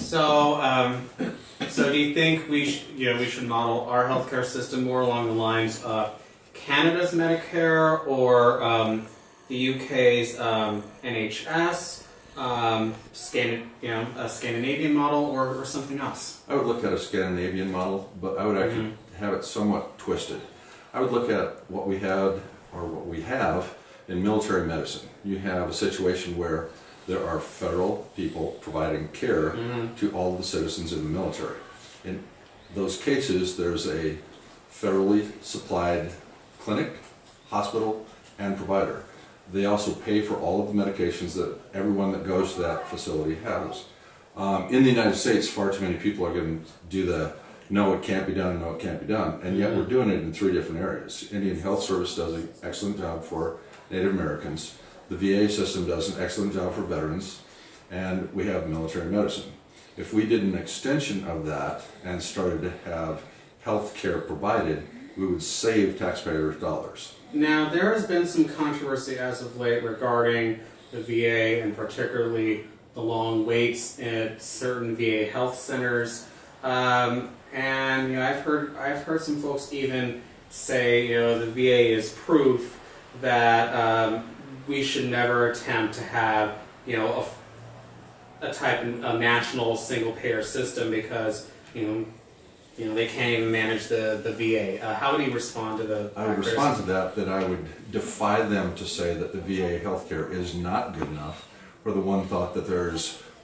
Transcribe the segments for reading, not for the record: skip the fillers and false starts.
So, so do you think we should model our healthcare system more along the lines of Canada's Medicare or the UK's NHS, a Scandinavian model, or something else? I would look at a Scandinavian model, but I would actually have it somewhat twisted. I would look at what we had, or what we have, in military medicine. You have a situation where there are federal people providing care to all of the citizens in the military. In those cases, there's a federally supplied clinic, hospital, and provider. They also pay for all of the medications that everyone that goes to that facility has. In the United States, far too many people are going to do the no, it can't be done, no, it can't be done, and yet we're doing it in 3 different areas. Indian Health Service does an excellent job for Native Americans. The VA system does an excellent job for veterans, and we have military medicine. If we did an extension of that and started to have health care provided, we would save taxpayers' dollars. Now, there has been some controversy as of late regarding the VA, and particularly the long waits at certain VA health centers. And I've heard some folks even say the VA is proof that we should never attempt to have a national single payer system because they can't even manage the VA. How would you respond to the? I would respond to that I would defy them to say that the VA healthcare is not good enough, for the one thought that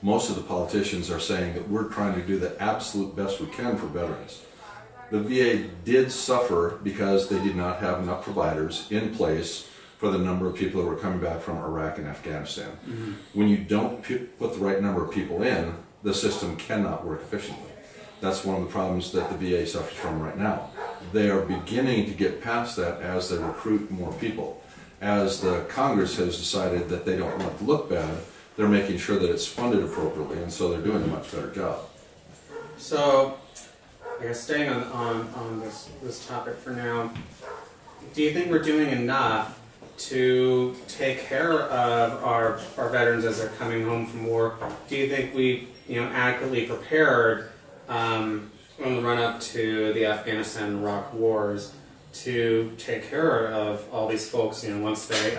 most of the politicians are saying that we're trying to do the absolute best we can for veterans. The VA did suffer because they did not have enough providers in place for the number of people that were coming back from Iraq and Afghanistan. When you don't put the right number of people in, the system cannot work efficiently. That's one of the problems that the VA suffers from right now. They are beginning to get past that as they recruit more people. As the Congress has decided that they don't want it to look bad, they're making sure that it's funded appropriately, and so they're doing a much better job. So, I guess staying on this topic for now, do you think we're doing enough to take care of our veterans as they're coming home from war? Do you think we adequately prepared on the run-up to the Afghanistan and Iraq wars to take care of all these folks once they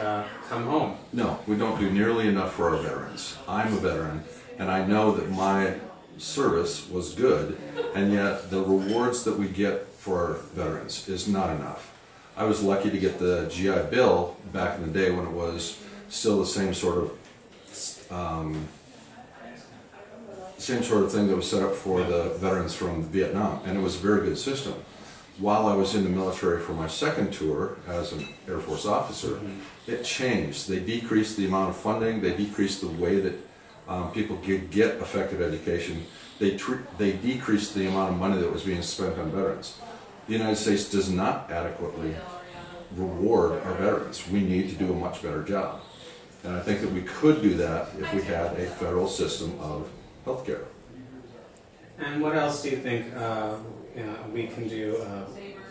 come home? No, we don't do nearly enough for our veterans. I'm a veteran, and I know that my service was good, and yet the rewards that we get for our veterans is not enough. I was lucky to get the GI Bill back in the day when it was still the same sort of thing that was set up for the veterans from Vietnam, and it was a very good system. While I was in the military for my second tour as an Air Force officer, it changed. They decreased the amount of funding, they decreased the way that people could get effective education, they decreased the amount of money that was being spent on veterans. The United States does not adequately reward our veterans. We need to do a much better job. And I think that we could do that if we had a federal system of health care. And what else do you think we can do?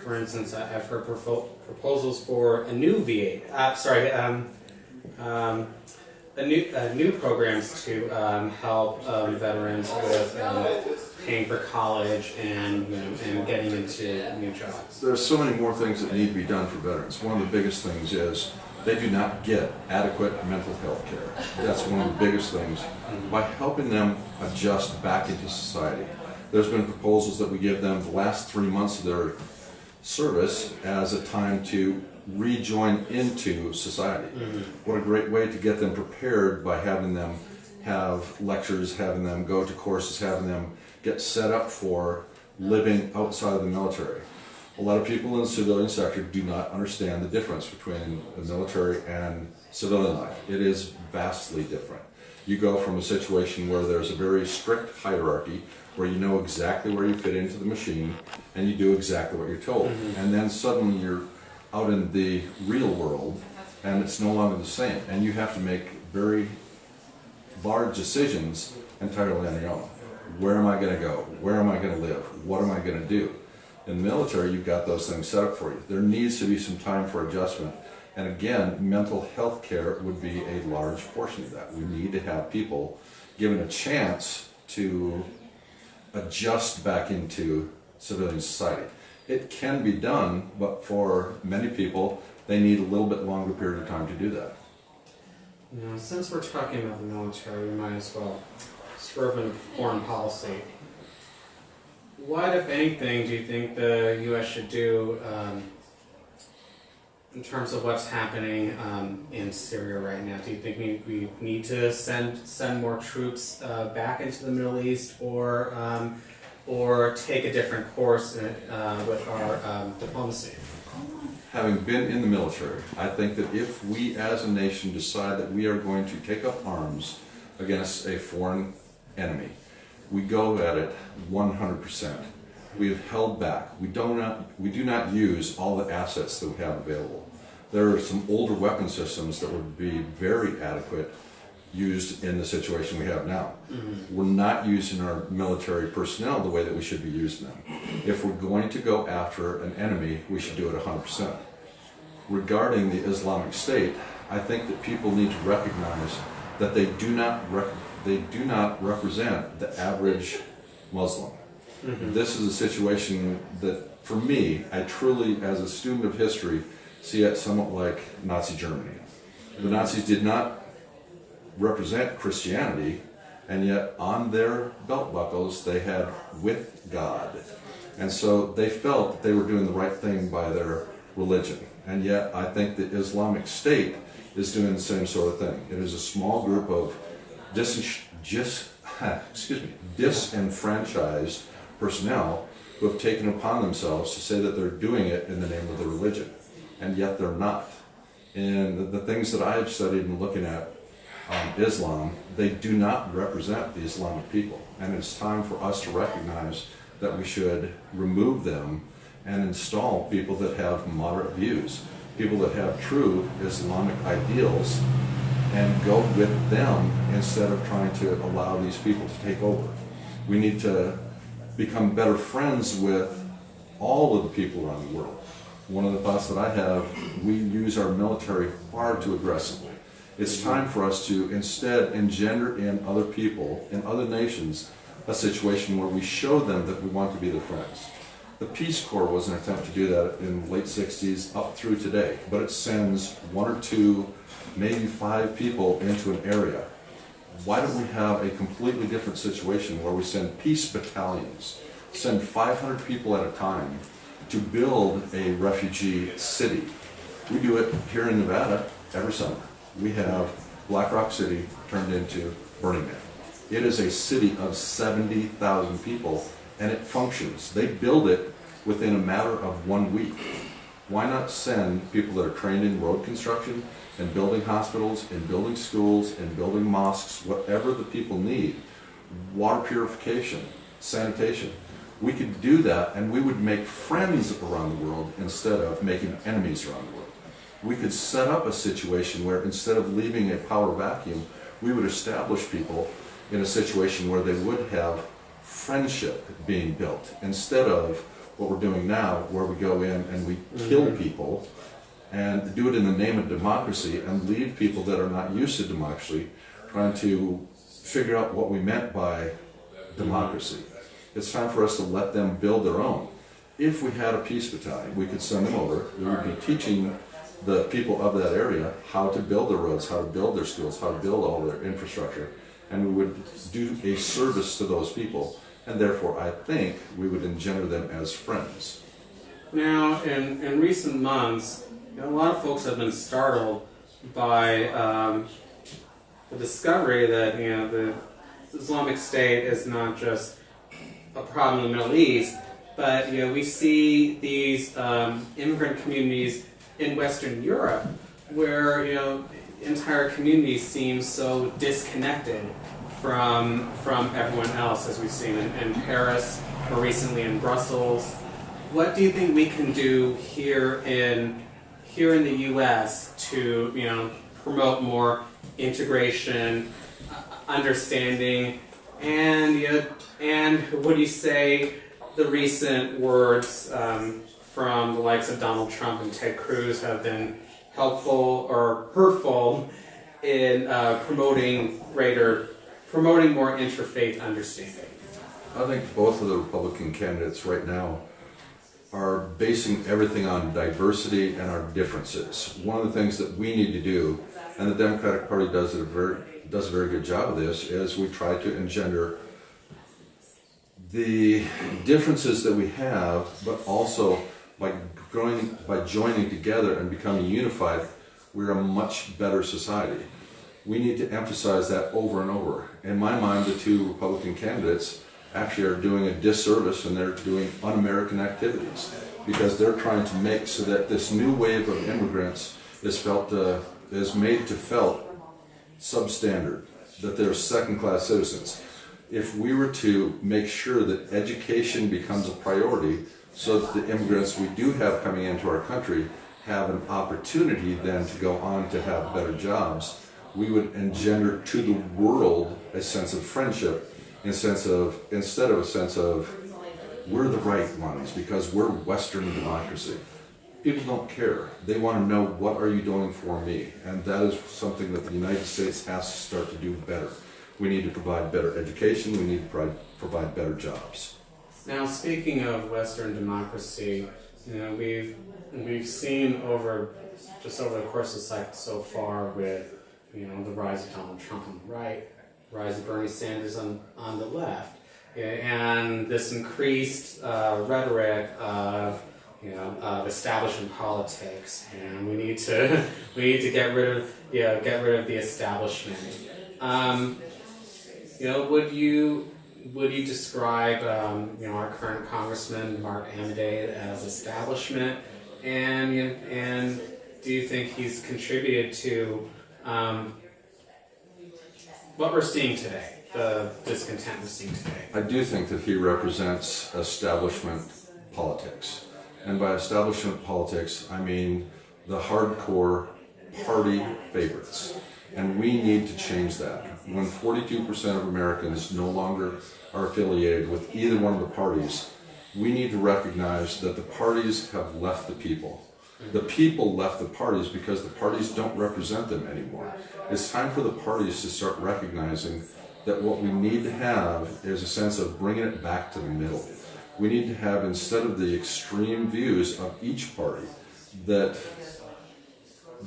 For instance, I've heard proposals for a new VA. New programs to help veterans with paying for college and getting into new jobs. There are so many more things that need to be done for veterans. One of the biggest things is they do not get adequate mental health care. That's one of the biggest things. By helping them adjust back into society, there's been proposals that we give them the last 3 months of their service as a time to rejoin into society. What a great way to get them prepared by having them have lectures, having them go to courses, having them get set up for living outside of the military. A lot of people in the civilian sector do not understand the difference between the military and civilian life. It is vastly different. You go from a situation where there's a very strict hierarchy, where you know exactly where you fit into the machine, and you do exactly what you're told. And then suddenly you're out in the real world, and it's no longer the same. And you have to make very large decisions entirely on your own. Where am I going to go? Where am I going to live? What am I going to do? In the military, you've got those things set up for you. There needs to be some time for adjustment. And again, mental health care would be a large portion of that. We need to have people given a chance to adjust back into civilian society. It can be done, but for many people, they need a little bit longer period of time to do that. Now, since we're talking about the military, we might as well swerve into foreign policy. What, if anything, do you think the U.S. should do in terms of what's happening in Syria right now? Do you think we need to send more troops back into the Middle East, or take a different course with our diplomacy? Having been in the military, I think that if we as a nation decide that we are going to take up arms against a foreign enemy, we go at it 100%. We have held back. We do not use all the assets that we have available. There are some older weapon systems that would be very adequate used in the situation we have now. Mm-hmm. We're not using our military personnel the way that we should be using them. If we're going to go after an enemy, we should do it 100%. Regarding the Islamic State, I think that people need to recognize that they do not represent the average Muslim. Mm-hmm. This is a situation that, for me, I truly, as a student of history, see it somewhat like Nazi Germany. The Nazis did not represent Christianity, and yet on their belt buckles they had "with God," and so they felt that they were doing the right thing by their religion. And yet I think the Islamic State is doing the same sort of thing. It is a small group of disenfranchised personnel who have taken upon themselves to say that they're doing it in the name of the religion, and yet they're not. And the things that I have studied and looking at Islam, they do not represent the Islamic people, and it's time for us to recognize that we should remove them and install people that have moderate views, people that have true Islamic ideals, and go with them instead of trying to allow these people to take over. We need to become better friends with all of the people around the world. One of the thoughts that I have, we use our military far too aggressively. It's time for us to instead engender in other people, in other nations, a situation where we show them that we want to be their friends. The Peace Corps was an attempt to do that in the late 60s up through today, but it sends 1 or 2, maybe 5 people into an area. Why don't we have a completely different situation where we send peace battalions, send 500 people at a time to build a refugee city? We do it here in Nevada every summer. We have Black Rock City turned into Burning Man. It is a city of 70,000 people, and it functions. They build it within a matter of 1 week. Why not send people that are trained in road construction and building hospitals and building schools and building mosques, whatever the people need, water purification, sanitation. We could do that, and we would make friends around the world instead of making enemies around the world. We could set up a situation where instead of leaving a power vacuum, we would establish people in a situation where they would have friendship being built, instead of what we're doing now, where we go in and we kill people and do it in the name of democracy and leave people that are not used to democracy trying to figure out what we meant by democracy. It's time for us to let them build their own. If we had a peace battalion, we could send them over. We would be teaching the people of that area how to build their roads, how to build their schools, how to build all their infrastructure, and we would do a service to those people, and therefore I think we would engender them as friends. Now, in recent months, a lot of folks have been startled by the discovery that the Islamic State is not just a problem in the Middle East, but we see these immigrant communities in Western Europe where entire communities seem so disconnected from everyone else, as we've seen in Paris, or recently in Brussels. What do you think we can do here in the U.S. to promote more integration, understanding, and what do you say the recent words from the likes of Donald Trump and Ted Cruz have been helpful or hurtful in promoting greater promoting more interfaith understanding? I think both of the Republican candidates right now are basing everything on diversity and our differences. One of the things that we need to do, and the Democratic Party does a very good job of this, is we try to engender the differences that we have, but also by joining together and becoming unified, we're a much better society. We need to emphasize that over and over. In my mind, the two Republican candidates actually are doing a disservice, and they're doing un-American activities, because they're trying to make so that this new wave of immigrants is made to felt substandard, that they're second-class citizens. If we were to make sure that education becomes a priority, so that the immigrants we do have coming into our country have an opportunity then to go on to have better jobs, we would engender to the world a sense of friendship, instead of a sense of we're the right ones because we're Western democracy. People don't care. They want to know, what are you doing for me? And that is something that the United States has to start to do better. We need to provide better education. We need to provide better jobs. Now, speaking of Western democracy, we've seen over the course of the cycle so far with the rise of Donald Trump on the right, rise of Bernie Sanders on the left, and this increased rhetoric of establishment politics, and we need to get rid of the establishment. Would you describe our current Congressman Mark Amodei as establishment, and do you think he's contributed to what we're seeing today, the discontent we're seeing today? I do think that he represents establishment politics. And by establishment politics, I mean the hardcore party favorites. And we need to change that. When 42% of Americans no longer are affiliated with either one of the parties, we need to recognize that the parties have left the people. The people left the parties because the parties don't represent them anymore. It's time for the parties to start recognizing that what we need to have is a sense of bringing it back to the middle. We need to have, instead of the extreme views of each party, that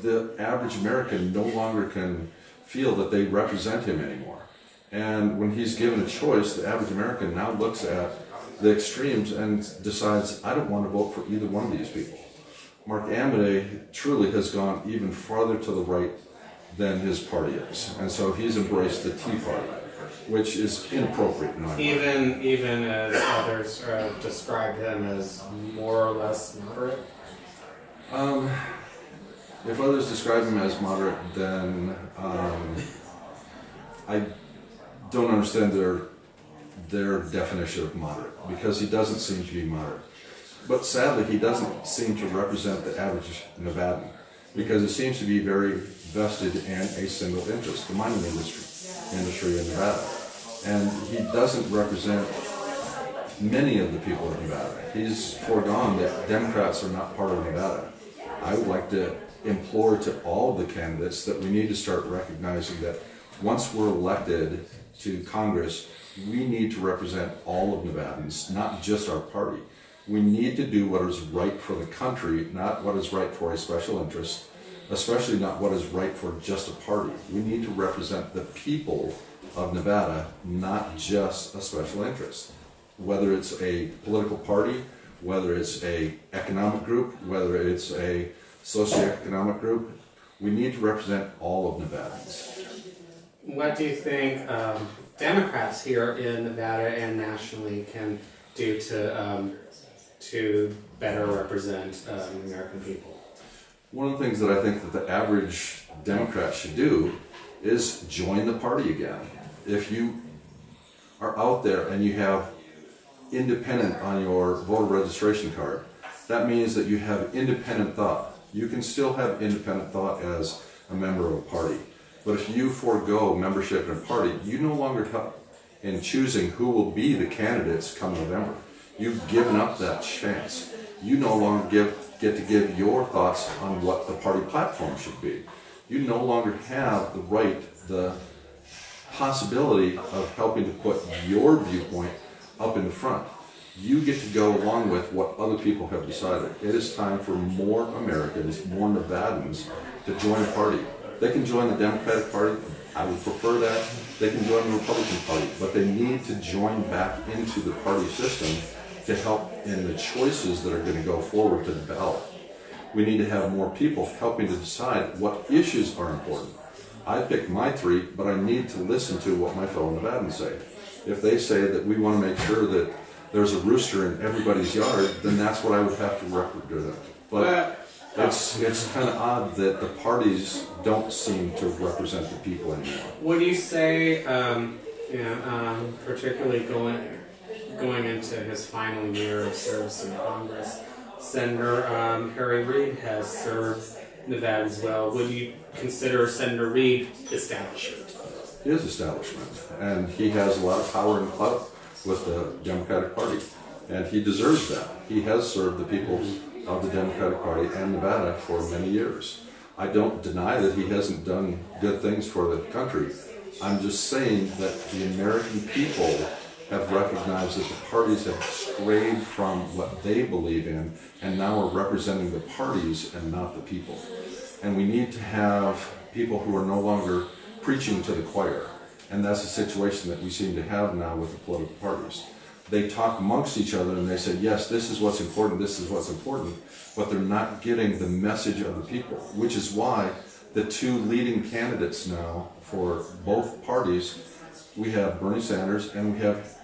the average American no longer can feel that they represent him anymore. And when he's given a choice, the average American now looks at the extremes and decides, I don't want to vote for either one of these people. Mark Amodei truly has gone even farther to the right than his party is. And so he's embraced the Tea Party, which is inappropriate in my mind. Even as others described him as more or less moderate? If others describe him as moderate, then I don't understand their definition of moderate, because he doesn't seem to be moderate. But sadly, he doesn't seem to represent the average Nevadan, because he seems to be very vested in a single interest, the mining industry in Nevada. And he doesn't represent many of the people of Nevada. He's foregone that Democrats are not part of Nevada. I would like to implore to all of the candidates that we need to start recognizing that once we're elected to Congress, we need to represent all of Nevadans, not just our party. We need to do what is right for the country, not what is right for a special interest, especially not what is right for just a party. We need to represent the people of Nevada, not just a special interest. Whether it's a political party, whether it's a economic group, whether it's a socioeconomic group, we need to represent all of Nevadans. What do you think Democrats here in Nevada and nationally can do to better represent the American people? One of the things that I think that the average Democrat should do is join the party again. If you are out there and you have independent on your voter registration card, that means that you have independent thought. You can still have independent thought as a member of a party. But if you forego membership in a party, you no longer help in choosing who will be the candidates come November. You've given up that chance. You no longer get to give your thoughts on what the party platform should be. You no longer have the right, the possibility of helping to put your viewpoint up in the front. You get to go along with what other people have decided. It is time for more Americans, more Nevadans, to join a party. They can join the Democratic Party. I would prefer that. They can join the Republican Party. But they need to join back into the party system to help in the choices that are going to go forward to the ballot. We need to have more people helping to decide what issues are important. I picked my 3, but I need to listen to what my fellow Nevadans say. If they say that we want to make sure that there's a rooster in everybody's yard, then that's what I would have to represent. But it's kind of odd that the parties don't seem to represent the people anymore. What do you say, particularly going into his final year of service in Congress, Senator Harry Reid has served Nevada as well. Would you consider Senator Reid establishment? He is establishment, and he has a lot of power and clout with the Democratic Party, and he deserves that. He has served the people of the Democratic Party and Nevada for many years. I don't deny that he hasn't done good things for the country. I'm just saying that the American people have recognized that the parties have strayed from what they believe in, and now are representing the parties and not the people. And we need to have people who are no longer preaching to the choir. And that's the situation that we seem to have now with the political parties. They talk amongst each other and they say, yes, this is what's important, this is what's important, but they're not getting the message of the people, which is why the 2 leading candidates now for both parties, we have Bernie Sanders and we have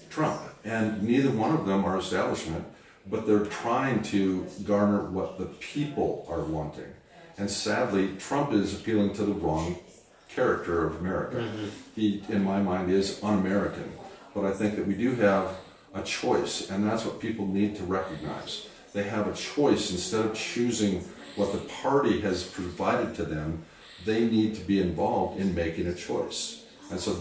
Trump. And neither one of them are establishment, but they're trying to garner what the people are wanting. And sadly, Trump is appealing to the wrong character of America. He, in my mind, is un-American. But I think that we do have a choice, and that's what people need to recognize. They have a choice. Instead of choosing what the party has provided to them, they need to be involved in making a choice. And so